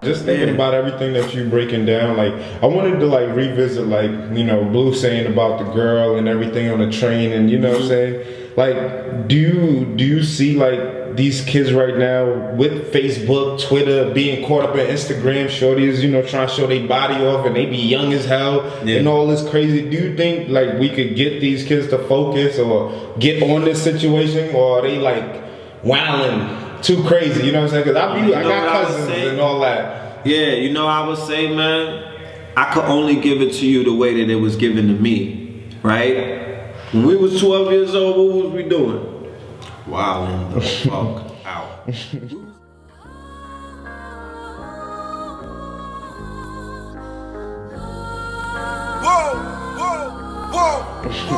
Just thinking about everything that you breaking down, like I wanted to like revisit, like, you know, Blue saying about the girl and everything on the train, and you know what I'm saying. Like, do you see like these kids right now with Facebook, Twitter, being caught up in Instagram, shorties, you know, trying to show their body off, and they be young as hell and all this crazy? Do you think like we could get these kids to focus or get on this situation, or are they like wilding too crazy? You know what I'm saying? Because I got cousins and all that. Yeah, you know, I would say, man, I could only give it to you the way that it was given to me, right? When we was 12 years old, what was we doing? Wilding the fuck out.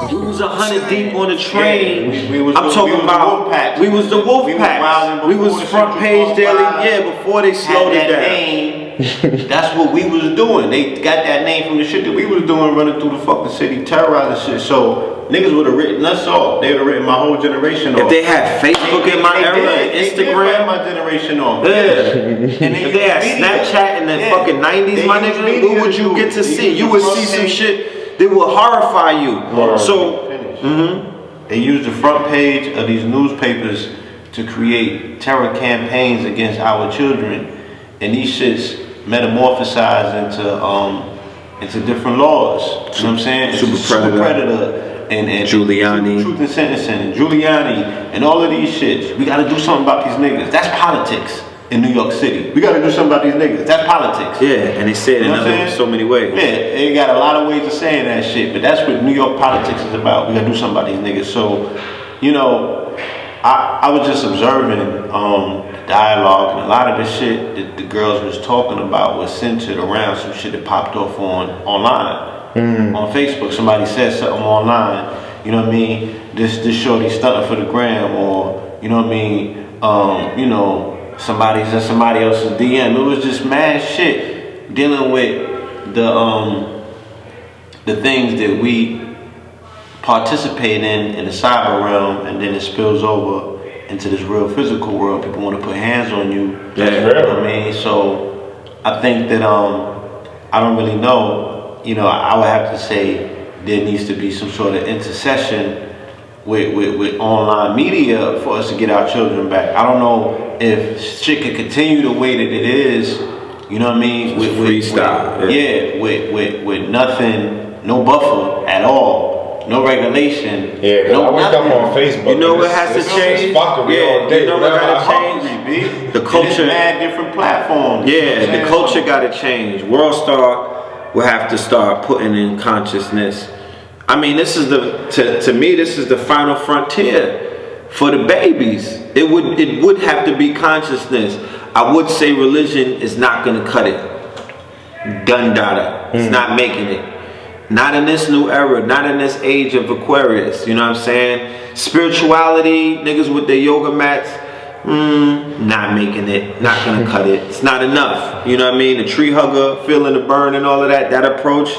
We was 100 deep on the train. I'm talking about we was the wolf pack. We was front page daily, before they slowed it down. That's what we was doing. They got that name from the shit that we was doing, running through the fucking city, terrorizing shit. So niggas would have written us off. They would have written my whole generation off. If they had Facebook in my era, Instagram, my generation off. Yeah. And if they had Snapchat in the fucking 90s, my nigga, what would you get to see? You would see some shit that would horrify you. So, they used the front page of these newspapers to create terror campaigns against our children, and these shits metamorphosized into different laws. You know what I'm saying? Super predator and Giuliani, truth and sentencing, Giuliani, and all of these shits. We gotta do something about these niggas. That's politics in New York City. We gotta do something about these niggas. That's politics. Yeah, and they say it in so many ways. Yeah, they got a lot of ways of saying that shit, but that's what New York politics is about. We gotta do something about these niggas. So, you know, I was just observing the dialogue, and a lot of the shit that the girls was talking about was centered around some shit that popped off online. On Facebook. Somebody said something online, you know what I mean? This shorty stunting for the gram, or you know what I mean? You know, somebody's in somebody else's DM. It was just mad shit dealing with the things that we participate in the cyber realm, and then it spills over into this real physical world. People want to put hands on you. That's you know what I mean? So I think that I don't really know. You know, I would have to say there needs to be some sort of intercession with online media for us to get our children back. I don't know if shit could continue the way that it is. You know what I mean? With freestyle. With nothing, no buffer at all, no regulation. Yeah, no I wake up on Facebook. You know what has to change? All day. You know what got to change? The culture. Mad different platforms. Yeah, the culture got to change. World Star will have to start putting in consciousness. I mean, this is to me, this is the final frontier for the babies. It would have to be consciousness. I would say religion is not gonna cut it. Done data. It's not making it. Not in this new era, not in this age of Aquarius. You know what I'm saying? Spirituality, niggas with their yoga mats, not making it, not gonna cut it. It's not enough. You know what I mean? The tree hugger, feeling the burn and all of that approach,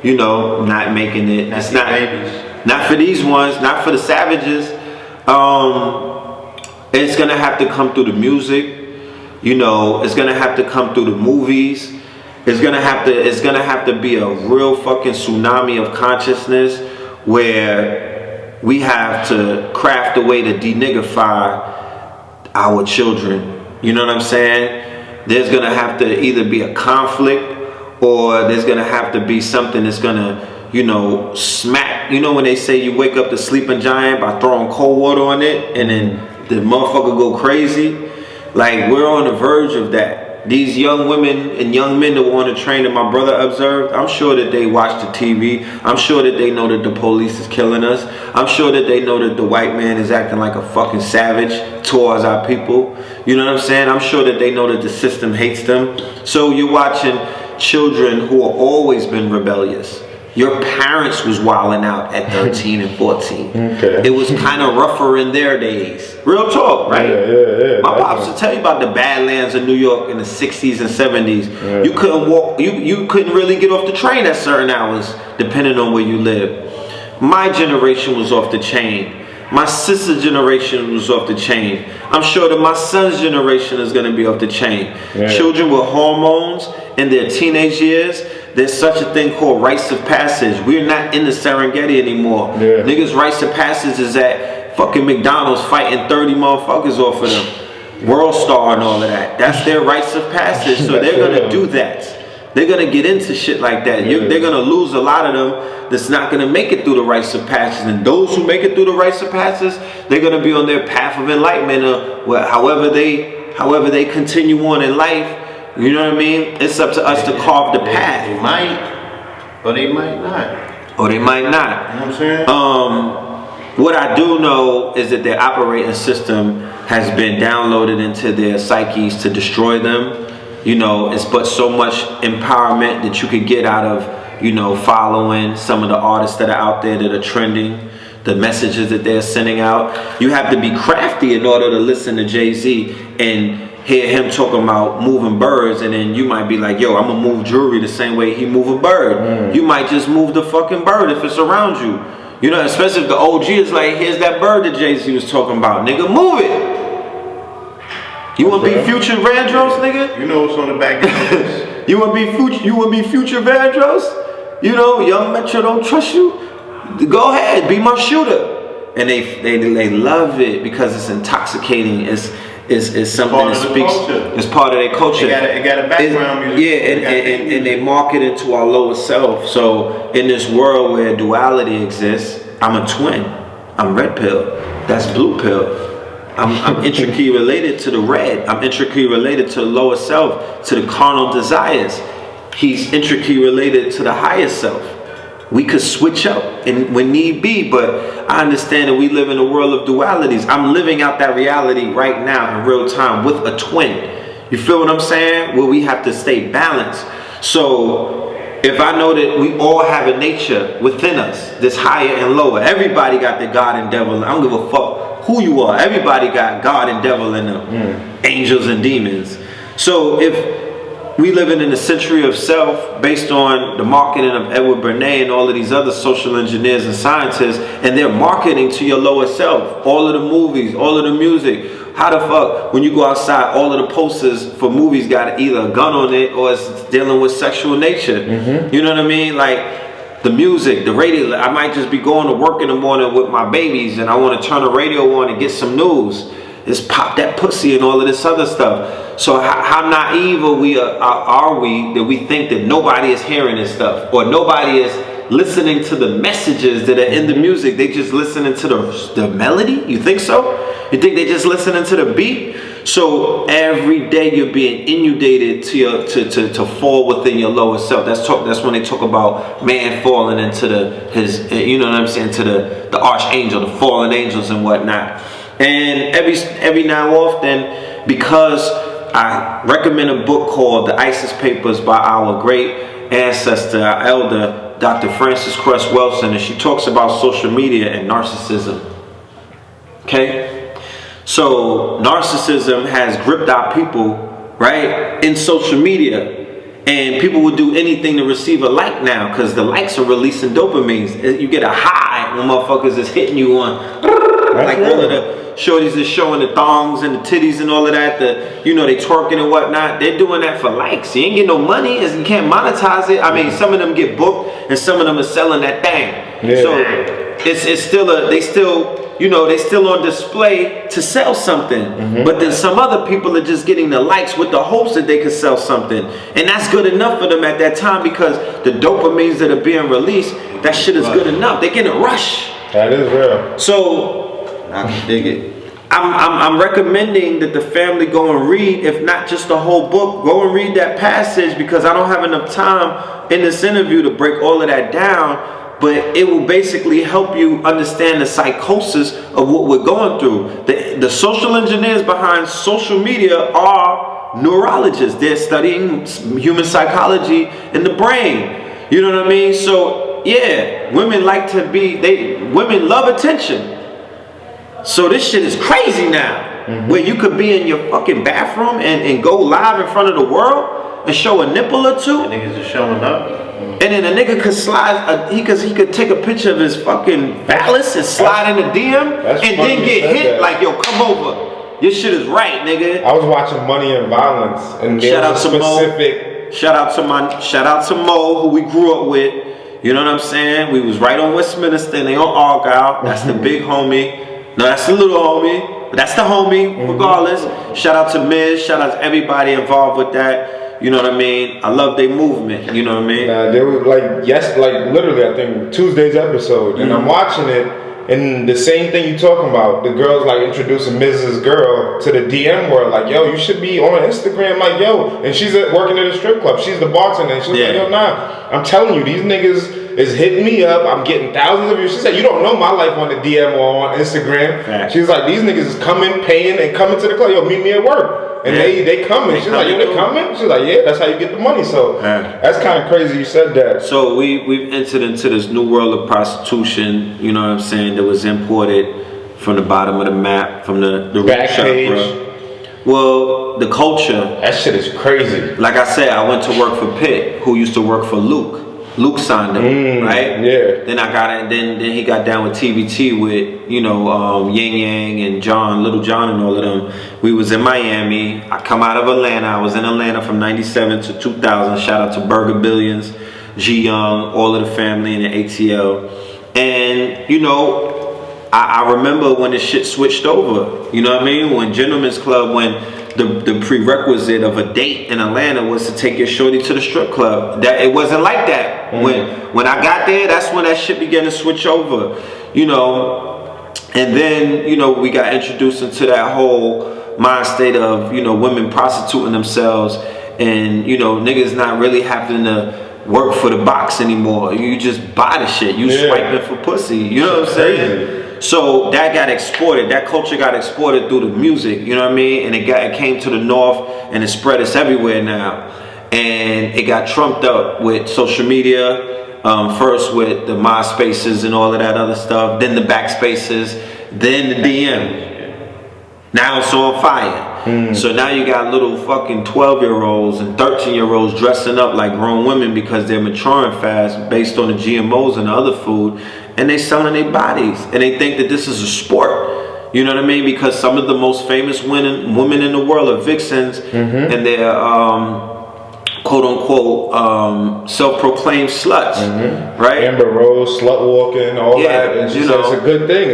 you know, not making it. It's not babies. Not for these ones, not for the savages. It's gonna have to come through the music, you know, it's gonna have to come through the movies. It's gonna have to be a real fucking tsunami of consciousness where we have to craft a way to deniggify our children. You know what I'm saying? There's gonna have to either be a conflict, or there's gonna have to be something that's gonna, you know, smack. You know when they say you wake up the sleeping giant by throwing cold water on it and then the motherfucker go crazy? Like, we're on the verge of that. These young women and young men that were on the train that my brother observed, I'm sure that they watch the TV. I'm sure that they know that the police is killing us. I'm sure that they know that the white man is acting like a fucking savage towards our people. You know what I'm saying? I'm sure that they know that the system hates them. So you're watching children who have always been rebellious. Your parents was wilding out at 13 and 14. Okay. It was kind of rougher in their days. Real talk, right? Yeah. My pops will tell you about the Badlands of New York in the 60s and 70s. Yeah. You couldn't walk, you couldn't really get off the train at certain hours, depending on where you lived. My generation was off the chain. My sister generation was off the chain. I'm sure that my son's generation is going to be off the chain. Yeah. Children with hormones in their teenage years, there's such a thing called rites of passage. We're not in the Serengeti anymore. Yeah. Niggas' rites of passage is at fucking McDonald's fighting 30 motherfuckers off of them. World Star and all of that. That's their rites of passage. So they're going to do that. They're going to get into shit like that. Yeah. They're going to lose a lot of them that's not going to make it through the rites of passage. And those who make it through the rites of passage, they're going to be on their path of enlightenment. However they continue on in life, you know what I mean? It's up to us to carve the path. They might, or they might not. Or they might not. You know what I'm saying? What I do know is that their operating system has been downloaded into their psyches to destroy them. You know, it's but so much empowerment that you could get out of, you know, following some of the artists that are out there that are trending, the messages that they're sending out. You have to be crafty in order to listen to JayZ and hear him talking about moving birds, and then you might be like, yo, I'm gonna move jewelry the same way he move a bird. You might just move the fucking bird if it's around you. You know, especially if the OG is like, here's that bird that JayZ was talking about. Nigga, move it. You wanna be Future Vandross, nigga? You know what's on the back of this. You wanna be Future Vandross? You know, Young Metro don't trust you? Go ahead, be my shooter. And they love it because it's intoxicating. It's something that speaks. It's part of their culture. It got a background music. Yeah, and they market it to our lower self. So in this world where duality exists, I'm a twin. I'm red pill. That's blue pill. I'm intricately related to the red. I'm intricately related to the lower self, to the carnal desires. He's intricately related to the higher self. We could switch up and when need be, but I understand that we live in a world of dualities. I'm living out that reality right now in real time with a twin. You feel what I'm saying? Where we have to stay balanced. So if I know that we all have a nature within us, this higher and lower, everybody got the God and devil. I don't give a fuck who you are. Everybody got God and devil in them, angels and demons. So if we living in a century of self based on the marketing of Edward Bernays and all of these other social engineers and scientists, and they're marketing to your lower self. All of the movies, all of the music. How the fuck, when you go outside, all of the posters for movies got either a gun on it or it's dealing with sexual nature. You know what I mean? Like the music, the radio. I might just be going to work in the morning with my babies and I want to turn the radio on and get some news. It's pop that pussy and all of this other stuff. So how naive are we that we think that nobody is hearing this stuff or nobody is listening to the messages that are in the music? They just listening to the melody? You think so? You think they just listening to the beat? So every day you're being inundated to fall within your lower self. That's when they talk about man falling into his you know what I'm saying, to the archangel, the fallen angels and whatnot. And every now and often, because I recommend a book called The Isis Papers by our great ancestor, our elder, Dr. Frances Cress Welsing, and she talks about social media and narcissism. Okay? So narcissism has gripped our people, right, in social media. And people will do anything to receive a like now because the likes are releasing dopamines. You get a high when motherfuckers is hitting you on, like all of the shorties is showing the thongs and the titties and all of that, they twerking and whatnot. They're doing that for likes. You ain't get no money, you can't monetize it. I mean, some of them get booked and some of them are selling that thing. Yeah. So it's still they still on display to sell something. But then some other people are just getting the likes with the hopes that they could sell something. And that's good enough for them at that time because the dopamines that are being released, that shit is good enough. They're getting a rush. That is real. So I can dig it. I'm recommending that the family go and read, if not just the whole book, go and read that passage because I don't have enough time in this interview to break all of that down. But it will basically help you understand the psychosis of what we're going through. The social engineers behind social media are neurologists. They're studying human psychology in the brain. You know what I mean? So yeah, women women love attention. So this shit is crazy now. Where you could be in your fucking bathroom and go live in front of the world and show a nipple or two. The niggas is showing up. And then a nigga could slide, he could take a picture of his fucking phallus and slide in the DM and then get hit like, yo, come over. Your shit is right, nigga. I was watching Money and Violence, and there was a specific. Shout out to Mo, who we grew up with. You know what I'm saying? We was right on Westminster, and they on Argyle. That's the big homie. No, that's the little homie, but that's the homie, regardless. Shout out to Miz. Shout out to everybody involved with that. You know what I mean? I love their movement. You know what I mean? They were like literally, I think Tuesday's episode, and I'm watching it, and the same thing you talking about. The girls like introducing Mrs. Girl to the DM world, like, yo, you should be on Instagram, like, yo, and she's working at a strip club. She's the bartender, and she's like, yo, nah, I'm telling you, these niggas is hitting me up. I'm getting thousands of views. She said, you don't know my life on the DM or on Instagram. Right. She's like, these niggas is coming, paying, and coming to the club. Yo, meet me at work. And they coming. She's like, yo, they coming? She's like, yeah, that's how you get the money. So that's kind of crazy you said that. So we've entered into this new world of prostitution, you know what I'm saying, that was imported from the bottom of the map, from the back page. Well, the culture. That shit is crazy. Like I said, I went to work for Pitt, who used to work for Luke. Luke signed him, right? Yeah. Then I got it. Then he got down with TVT with, you know, Yang Yang and John, Little John, and all of them. We was in Miami. I come out of Atlanta. I was in Atlanta from '97 to 2000. Shout out to Burger Billions, G Young, all of the family in the ATL. And you know, I remember when the shit switched over. You know what I mean? When Gentlemen's Club, when the prerequisite of a date in Atlanta was to take your shorty to the strip club. That it wasn't like that. When I got there, that's when that shit began to switch over. You know, and then, you know, we got introduced into that whole mind state of, you know, women prostituting themselves, and, you know, niggas not really having to work for the box anymore. You just buy the shit. You swiping for pussy. You know what I'm saying? So that got exported. That culture got exported through the music. You know what I mean? And it came to the north, and it spread us everywhere now. And it got trumped up with social media. First with the MySpaces and all of that other stuff. Then the Backspaces. Then the DM. Now it's on fire. So now you got little fucking 12-year-olds and 13-year-olds dressing up like grown women because they're maturing fast based on the GMOs and the other food. And they selling their bodies, and they think that this is a sport. You know what I mean? Because some of the most famous women in the world are vixens, and they're quote unquote self-proclaimed sluts, right? Amber Rose, slut walking, all that, and she said it's a good thing.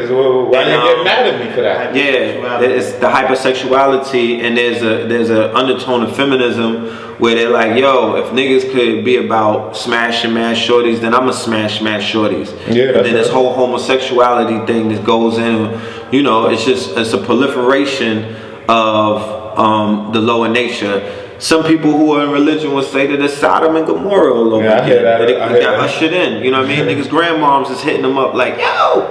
Why do you get mad at me for that? Yeah, it's the hypersexuality, and there's a undertone of feminism where they're like, yo, if niggas could be about smash and mash shorties, then I'ma smash shorties. Yeah, and then this whole homosexuality thing that goes in, you know, it's a proliferation of the lower nature. Some people who are in religion would say that it's Sodom and Gomorrah all over again. That got ushered in. You know what I mean? Niggas' grandmoms is hitting them up like, yo,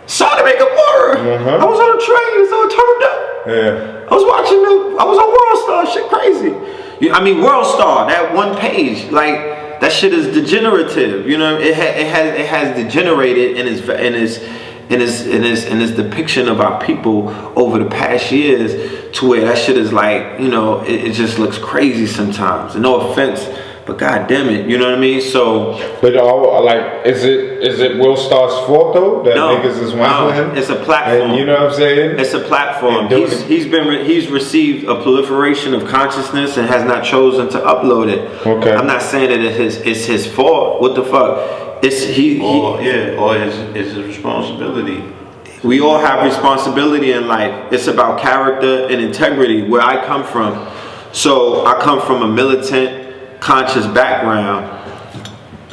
Sodom and Gomorrah. I was on a train, so it turned up. Yeah. I was on World Star, shit crazy. I mean, World Star, that one page, like, that shit is degenerative. You know, it has degenerated in its depiction of our people over the past years, to where that shit is like, you know, it just looks crazy sometimes. And no offense, but god damn it, you know what I mean? So, but like, is it Will Starr's fault though that niggas is wanting him? It's a platform. And you know what I'm saying? It's a platform. He's received a proliferation of consciousness and has not chosen to upload it. Okay. I'm not saying that it's his fault. What the fuck? It's or his responsibility. We all have responsibility in life. It's about character and integrity. Where I come from, so I come from a militant, conscious background.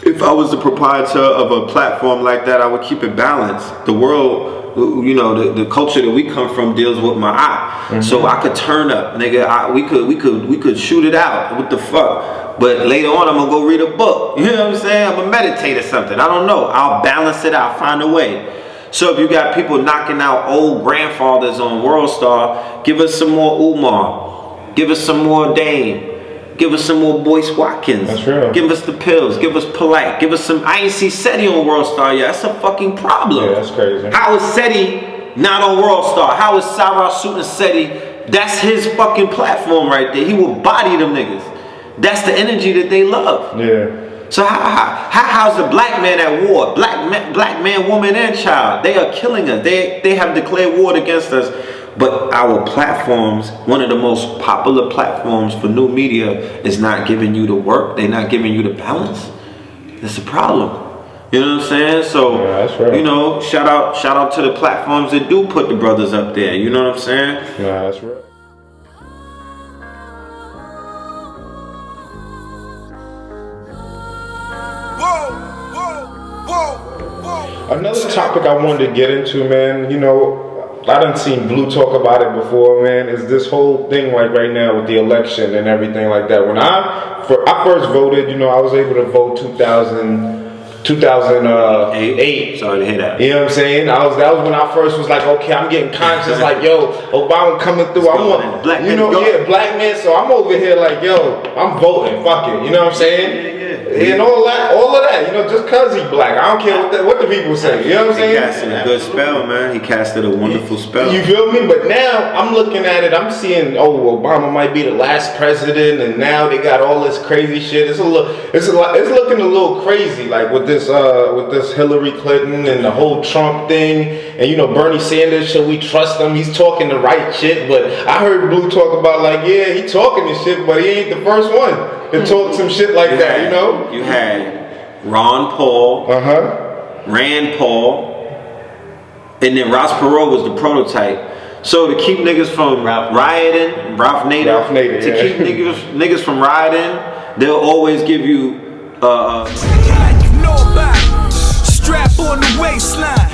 If I was the proprietor of a platform like that, I would keep it balanced. The world, you know, the culture that we come from deals with my eye. So I could turn up, nigga. We could shoot it out. What the fuck? But later on, I'm gonna go read a book. You know what I'm saying? I'm gonna meditate or something. I don't know. I'll balance it out. Find a way. So if you got people knocking out old grandfathers on World Star, give us some more Umar. Give us some more Dame. Give us some more Boyce Watkins. That's real. Give us the Pills. Give us Polite. Give us some. I ain't see SETI on World Star yet. That's a fucking problem. Yeah, that's crazy. How is SETI not on World Star? How is Sarah shooting SETI? That's his fucking platform right there. He will body them niggas. That's the energy that they love. Yeah. So how's the black man at war? Black man, woman, and child. They are killing us. They have declared war against us. But our platforms, one of the most popular platforms for new media, is not giving you the work. They're not giving you the balance. It's a problem. You know what I'm saying? So, yeah, that's right. you know, shout out to the platforms that do put the brothers up there. You know what I'm saying? Yeah, that's right. Another topic I wanted to get into, man, you know, I done seen Blue talk about it before, man, is this whole thing like right now with the election and everything like that. When I first voted, you know, I was able to vote 2008. Sorry to hear that. You know what I'm saying? That was when I first was like, okay, I'm getting conscious, like, yo, Obama coming through. I want, black you know, black man. So I'm over here like, yo, I'm voting, fuck it. You know what I'm saying? And all of that, you know, just cause he black. I don't care what the people say. You know what I'm saying? He casted a good spell, man. He casted a wonderful spell. You feel me? But now I'm looking at it. I'm seeing, Obama might be the last president, and now they got all this crazy shit. It's looking a little crazy, like with this Hillary Clinton and the whole Trump thing, and you know Bernie Sanders. Should we trust him? He's talking the right shit, but I heard Blue talk about like, yeah, he talking this shit, but he ain't the first one to talk some shit like that, you know? You had Ron Paul, Rand Paul, and then Ross Perot was the prototype. So to keep niggas from rioting, Ralph Nader, keep niggas from rioting, they'll always give you strap on the waistline,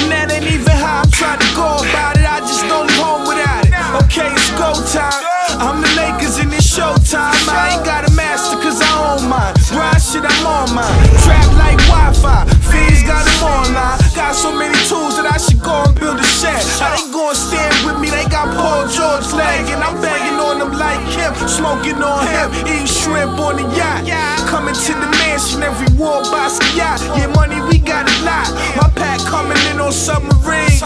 and that ain't even how I'm trying to go about it. I just don't leave home without it. Okay, it's go time. I'm the Lakers and it's showtime. I ain't got a master cause I own mine. Grind shit, I'm on mine. Trap like Wi-Fi. Fiends got them online. Got so many tools that I should go and build a shed. How they gon' stand with me? They got Paul George leg, and I'm banging on them like him. Smoking on him, eating shrimp on the yacht. Coming to the mansion, every wall by yacht. Yeah, money, we got a lot. My pack coming in on submarines.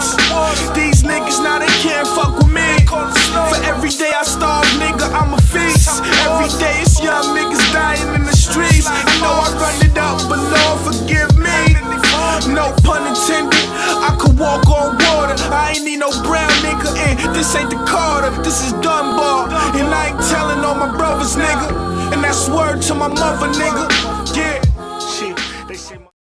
These niggas now they can't fuck with me. For every day I starve, nigga, I'm a feast. Every day it's young niggas dying in the streets. I know I run it up, but Lord forgive me. No pun intended, I could walk on water. I ain't need no brown nigga, and this ain't the Carter, this is Dunbar. And I ain't telling all my brothers, nigga, and that's word to my mother, nigga.